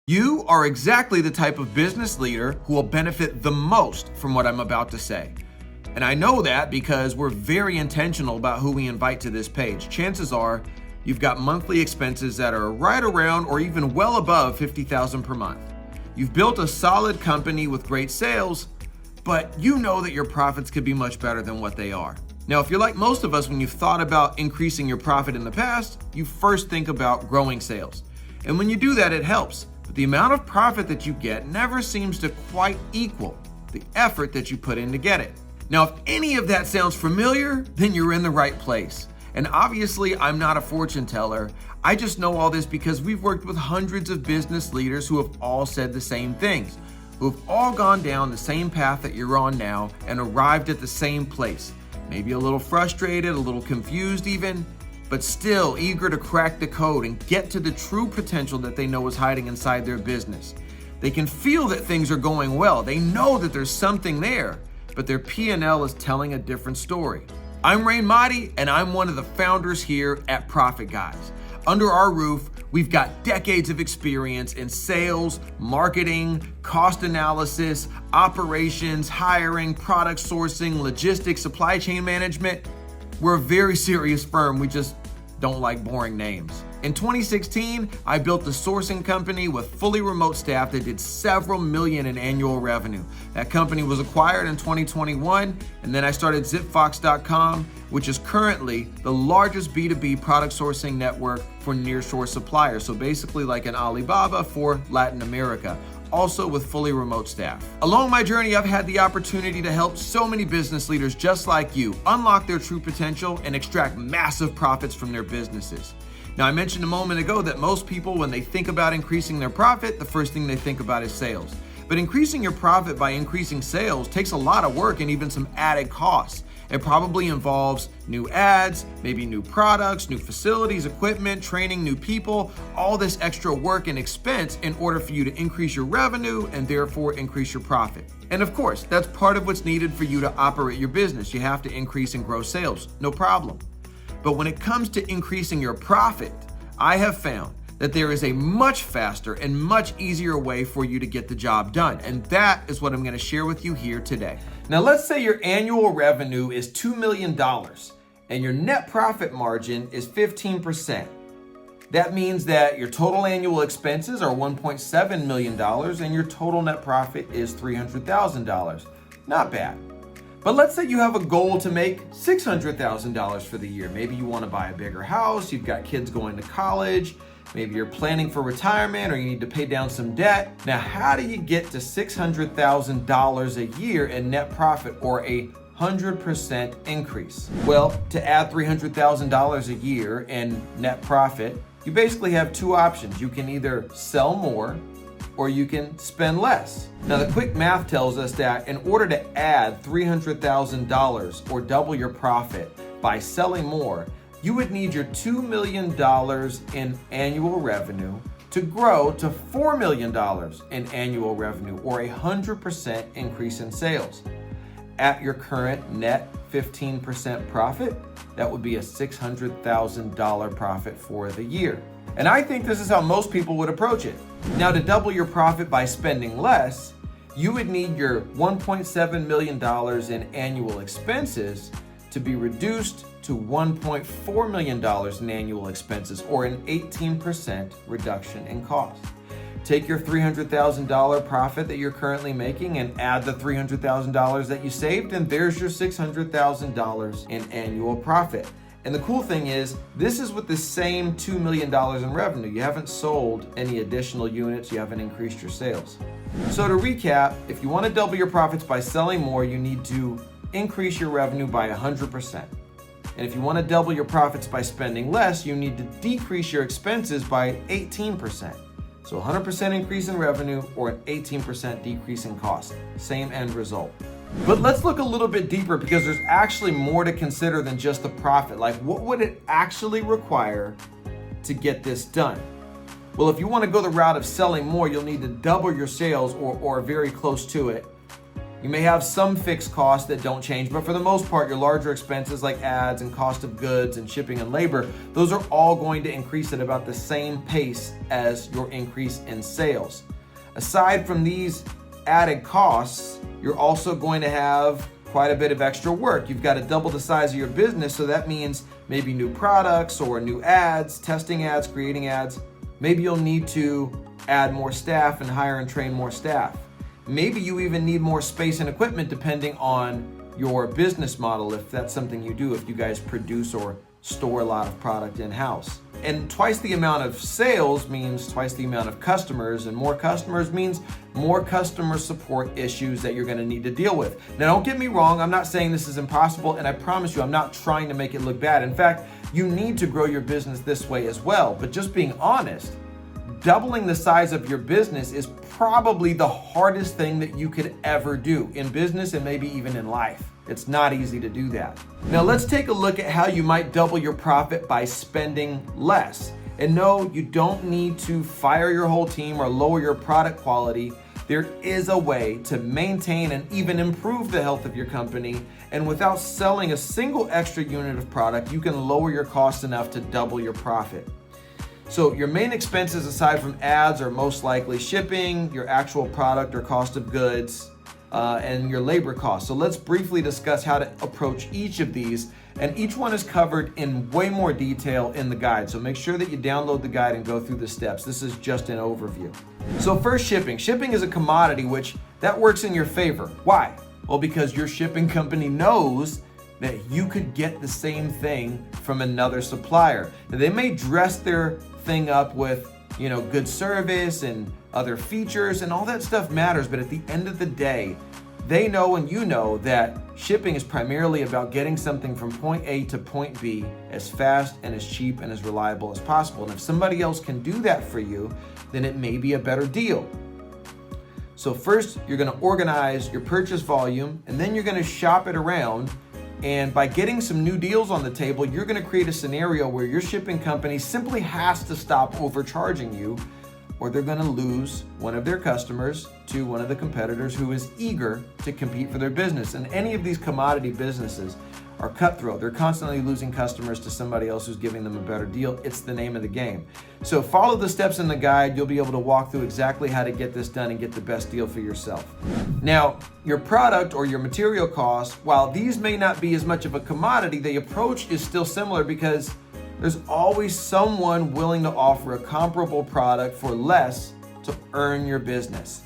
You are exactly the type of business leader who will benefit the most from what I'm about to say. And I know that because we're very intentional about who we invite to this page. Chances are you've got monthly expenses that are right around or even well above $50,000 per month. You've built a solid company with great sales, but you know that your profits could be much better than what they are. Now, if you're like most of us, when you've thought about increasing your profit in the past, you first think about growing sales. And when you do that, it helps. But the amount of profit that you get never seems to quite equal the effort that you put in to get it. Now, if any of that sounds familiar, then you're in the right place. And obviously, I'm not a fortune teller. I just know all this because we've worked with hundreds of business leaders who have all said the same things, who have all gone down the same path that you're on now and arrived at the same place. Maybe a little frustrated, a little confused even, but still eager to crack the code and get to the true potential that they know is hiding inside their business. They can feel that things are going well. They know that there's something there, but their P&L is telling a different story. I'm Rain Mahdi, and I'm one of the founders here at Profit Guys. Under our roof, we've got decades of experience in sales, marketing, cost analysis, operations, hiring, product sourcing, logistics, supply chain management. We're a very serious firm. We just don't like boring names. In 2016, I built a sourcing company with fully remote staff that did several million in annual revenue. That company was acquired in 2021, and then I started zipfox.com, which is currently the largest B2B product sourcing network for nearshore suppliers. So basically like an Alibaba for Latin America, also with fully remote staff. Along my journey, I've had the opportunity to help so many business leaders just like you unlock their true potential and extract massive profits from their businesses. Now, I mentioned a moment ago that most people, when they think about increasing their profit, the first thing they think about is sales. But increasing your profit by increasing sales takes a lot of work and even some added costs. It probably involves new ads, maybe new products, new facilities, equipment, training new people, all this extra work and expense in order for you to increase your revenue and therefore increase your profit. And of course, that's part of what's needed for you to operate your business. You have to increase and grow sales, no problem. But when it comes to increasing your profit, I have found that there is a much faster and much easier way for you to get the job done. And that is what I'm going to share with you here today. Now, let's say your annual revenue is $2 million and your net profit margin is 15%. That means that your total annual expenses are $1.7 million and your total net profit is $300,000. Not bad. But let's say you have a goal to make $600,000 for the year. Maybe you want to buy a bigger house, you've got kids going to college, maybe you're planning for retirement or you need to pay down some debt. Now, how do you get to $600,000 a year in net profit or a 100% increase? Well, to add $300,000 a year in net profit, you basically have two options. You can either sell more or you can spend less. Now, the quick math tells us that in order to add $300,000 or double your profit by selling more, you would need your $2 million in annual revenue to grow to $4 million in annual revenue or a 100% increase in sales. At your current net 15% profit, that would be a $600,000 profit for the year. And I think this is how most people would approach it. Now, to double your profit by spending less, you would need your $1.7 million in annual expenses to be reduced to $1.4 million in annual expenses, or an 18% reduction in cost. Take your $300,000 profit that you're currently making and add the $300,000 that you saved, and there's your $600,000 in annual profit. And the cool thing is, this is with the same $2 million in revenue. You haven't sold any additional units, you haven't increased your sales. So to recap, if you want to double your profits by selling more, you need to increase your revenue by 100%. And if you want to double your profits by spending less, you need to decrease your expenses by 18%. So 100% increase in revenue or an 18% decrease in cost. Same end result. But let's look a little bit deeper because there's actually more to consider than just the profit. Like, what would it actually require to get this done? Well, if you want to go the route of selling more, you'll need to double your sales or very close to it. You may have some fixed costs that don't change, but for the most part, your larger expenses like ads and cost of goods and shipping and labor, those are all going to increase at about the same pace as your increase in sales. Aside from these added costs, you're also going to have quite a bit of extra work. You've got to double the size of your business, so that means maybe new products or new ads, testing ads, creating ads. Maybe you'll need to add more staff and hire and train more staff. Maybe you even need more space and equipment depending on your business model, if that's something you do, if you guys produce or store a lot of product in-house. And twice the amount of sales means twice the amount of customers, and more customers means more customer support issues that you're going to need to deal with. Now, don't get me wrong, I'm not saying this is impossible, and I promise you, I'm not trying to make it look bad. In fact, you need to grow your business this way as well. But just being honest, doubling the size of your business is probably the hardest thing that you could ever do in business and maybe even in life. It's not easy to do that. Now let's take a look at how you might double your profit by spending less. And no, you don't need to fire your whole team or lower your product quality. There is a way to maintain and even improve the health of your company, and without selling a single extra unit of product, you can lower your costs enough to double your profit. So your main expenses aside from ads are most likely shipping, your actual product or cost of goods, and your labor costs. So let's briefly discuss how to approach each of these, and each one is covered in way more detail in the guide. So make sure that you download the guide and go through the steps. This is just an overview. So first, shipping. Shipping is a commodity which that works in your favor. Why? Well, because your shipping company knows that you could get the same thing from another supplier. Now, they may dress their thing up with, good service and other features, and all that stuff matters, but at the end of the day, they know and you know that shipping is primarily about getting something from point A to point B as fast and as cheap and as reliable as possible. And if somebody else can do that for you, then it may be a better deal. So first, you're gonna organize your purchase volume, and then you're gonna shop it around. And by getting some new deals on the table, you're going to create a scenario where your shipping company simply has to stop overcharging you, or they're going to lose one of their customers to one of the competitors who is eager to compete for their business. And any of these commodity businesses are cutthroat. They're constantly losing customers to somebody else who's giving them a better deal. It's the name of the game. So follow the steps in the guide. You'll be able to walk through exactly how to get this done and get the best deal for yourself. Now, your product or your material costs, while these may not be as much of a commodity, the approach is still similar because there's always someone willing to offer a comparable product for less to earn your business.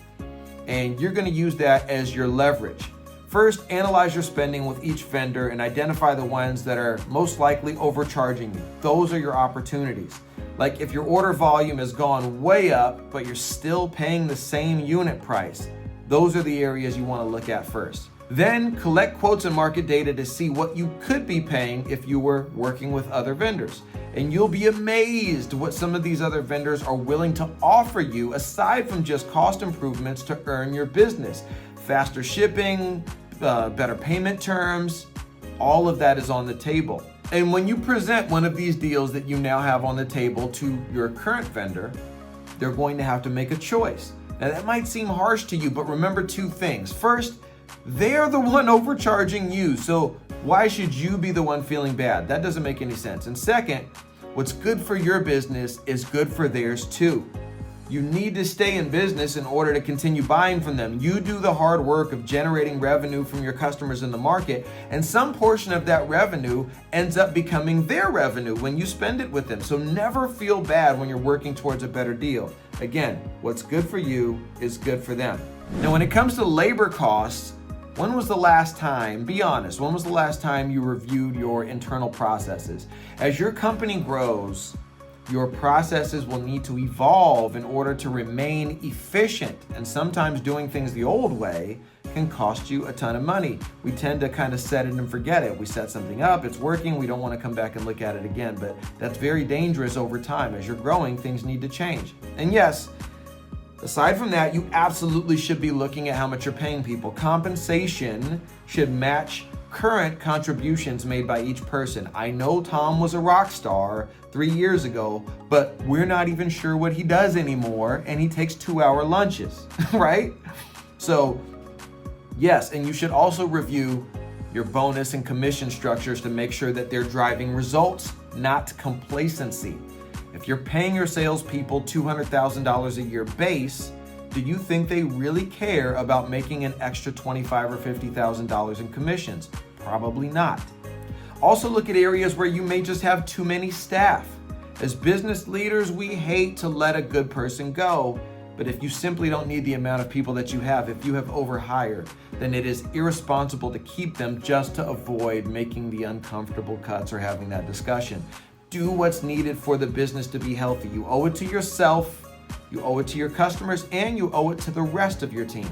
And you're going to use that as your leverage. First, analyze your spending with each vendor and identify the ones that are most likely overcharging you. Those are your opportunities. Like if your order volume has gone way up, but you're still paying the same unit price, those are the areas you want to look at first. Then collect quotes and market data to see what you could be paying if you were working with other vendors. And you'll be amazed what some of these other vendors are willing to offer you aside from just cost improvements to earn your business. Faster shipping, better payment terms, all of that is on the table. And when you present one of these deals that you now have on the table to your current vendor, they're going to have to make a choice. Now that might seem harsh to you, but remember two things. First, they're the one overcharging you, so why should you be the one feeling bad? That doesn't make any sense. And second, what's good for your business is good for theirs too. You need to stay in business in order to continue buying from them. You do the hard work of generating revenue from your customers in the market, and some portion of that revenue ends up becoming their revenue when you spend it with them. So never feel bad when you're working towards a better deal. Again, what's good for you is good for them. Now, when it comes to labor costs, when was the last time, be honest, when was the last time you reviewed your internal processes? As your company grows, your processes will need to evolve in order to remain efficient. And sometimes doing things the old way can cost you a ton of money. We tend to kind of set it and forget it. We set something up, it's working, we don't want to come back and look at it again. But that's very dangerous over time. As you're growing, things need to change. And yes, aside from that, you absolutely should be looking at how much you're paying people. Compensation should match current contributions made by each person. I know Tom was a rock star 3 years ago, but we're not even sure what he does anymore, and he takes 2-hour lunches, right? So Yes, and you should also review your bonus and commission structures to make sure that they're driving results, not complacency. If you're paying your salespeople $200,000 a year base, do you think they really care about making an extra $25,000 or $50,000 in commissions? Probably not. Also look at areas where you may just have too many staff. As business leaders, we hate to let a good person go, but if you simply don't need the amount of people that you have, if you have overhired, then it is irresponsible to keep them just to avoid making the uncomfortable cuts or having that discussion. Do what's needed for the business to be healthy. You owe it to yourself, you owe it to your customers, and you owe it to the rest of your team.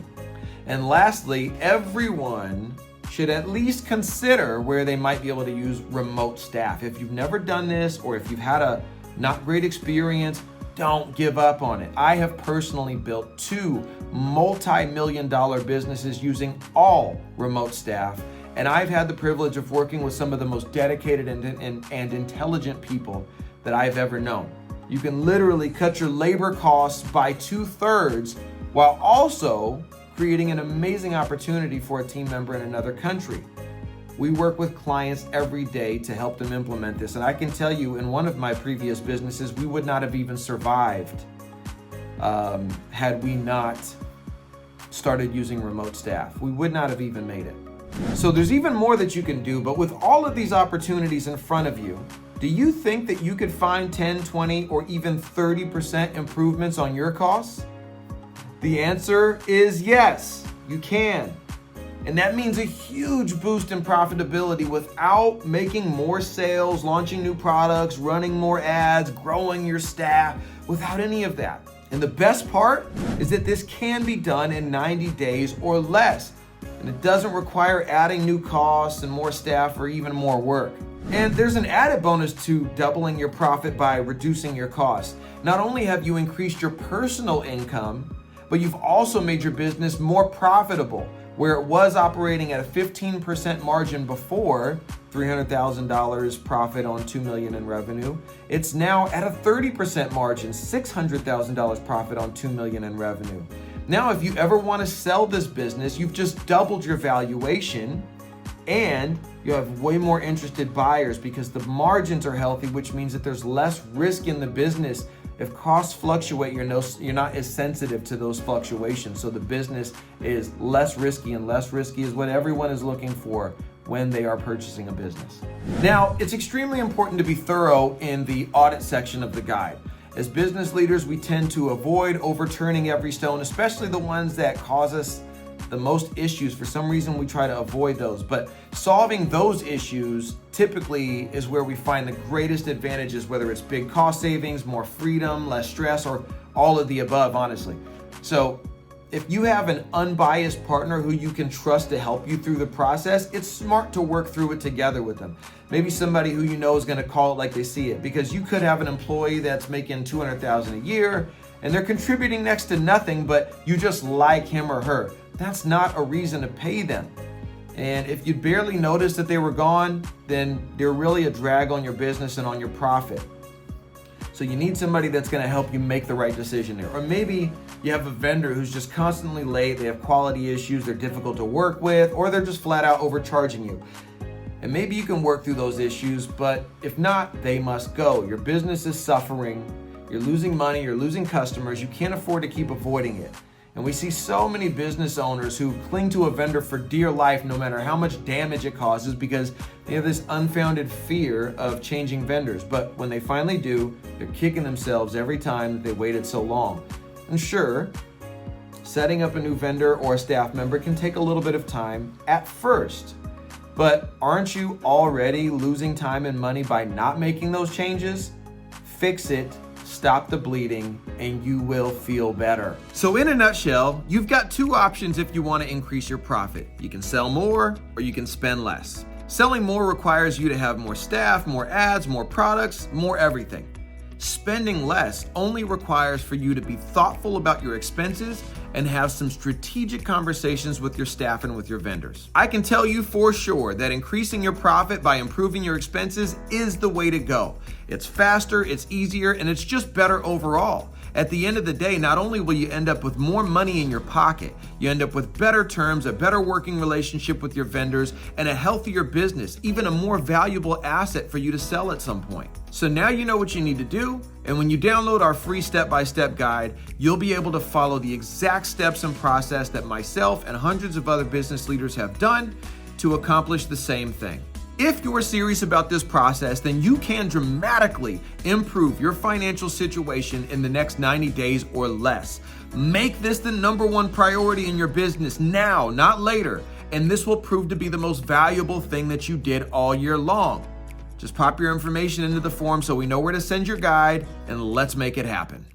And lastly, everyone should at least consider where they might be able to use remote staff. If you've never done this, or if you've had a not great experience, don't give up on it. I have personally built 2 multi-million-dollar businesses using all remote staff, and I've had the privilege of working with some of the most dedicated and intelligent people that I've ever known. You can literally cut your labor costs by 2/3 while also creating an amazing opportunity for a team member in another country. We work with clients every day to help them implement this. And I can tell you, in one of my previous businesses, we would not have even survived had we not started using remote staff. We would not have even made it. So there's even more that you can do, but with all of these opportunities in front of you, do you think that you could find 10, 20, or even 30% improvements on your costs? The answer is yes, you can. And that means a huge boost in profitability without making more sales, launching new products, running more ads, growing your staff, without any of that. And the best part is that this can be done in 90 days or less. And it doesn't require adding new costs and more staff or even more work. And there's an added bonus to doubling your profit by reducing your costs. Not only have you increased your personal income, but you've also made your business more profitable. Where it was operating at a 15% margin before, $300,000 profit on $2 million in revenue, it's now at a 30% margin, $600,000 profit on $2 million in revenue. Now, if you ever want to sell this business, you've just doubled your valuation and you have way more interested buyers because the margins are healthy, which means that there's less risk in the business. If costs fluctuate, you're not as sensitive to those fluctuations. So the business is less risky, and less risky is what everyone is looking for when they are purchasing a business. Now, it's extremely important to be thorough in the audit section of the guide. As business leaders, we tend to avoid overturning every stone, especially the ones that cause us the most issues. For some reason, we try to avoid those. But solving those issues typically is where we find the greatest advantages, whether it's big cost savings, more freedom, less stress, or all of the above, honestly. So if you have an unbiased partner who you can trust to help you through the process, it's smart to work through it together with them. Maybe somebody who you know is going to call it like they see it, because you could have an employee that's making $200,000 a year and they're contributing next to nothing, but you just like him or her. That's not a reason to pay them. And if you barely noticed that they were gone, then they're really a drag on your business and on your profit. So you need somebody that's going to help you make the right decision there. Or maybe you have a vendor who's just constantly late, they have quality issues, they're difficult to work with, or they're just flat out overcharging you. And maybe you can work through those issues, but if not, they must go. Your business is suffering, you're losing money, you're losing customers, you can't afford to keep avoiding it. And we see so many business owners who cling to a vendor for dear life no matter how much damage it causes because they have this unfounded fear of changing vendors. But when they finally do, they're kicking themselves every time that they waited so long. And sure, setting up a new vendor or a staff member can take a little bit of time at first. But aren't you already losing time and money by not making those changes? Fix it. Stop the bleeding, and you will feel better. So in a nutshell, you've got 2 options if you want to increase your profit. You can sell more or you can spend less. Selling more requires you to have more staff, more ads, more products, more everything. Spending less only requires for you to be thoughtful about your expenses and have some strategic conversations with your staff and with your vendors. I can tell you for sure that increasing your profit by improving your expenses is the way to go. It's faster, it's easier, and it's just better overall. At the end of the day, not only will you end up with more money in your pocket, you end up with better terms, a better working relationship with your vendors, and a healthier business, even a more valuable asset for you to sell at some point. So now you know what you need to do, and when you download our free step-by-step guide, you'll be able to follow the exact steps and process that myself and hundreds of other business leaders have done to accomplish the same thing. If you're serious about this process, then you can dramatically improve your financial situation in the next 90 days or less. Make this the number one priority in your business now, not later, and this will prove to be the most valuable thing that you did all year long. Just pop your information into the form so we know where to send your guide, and let's make it happen.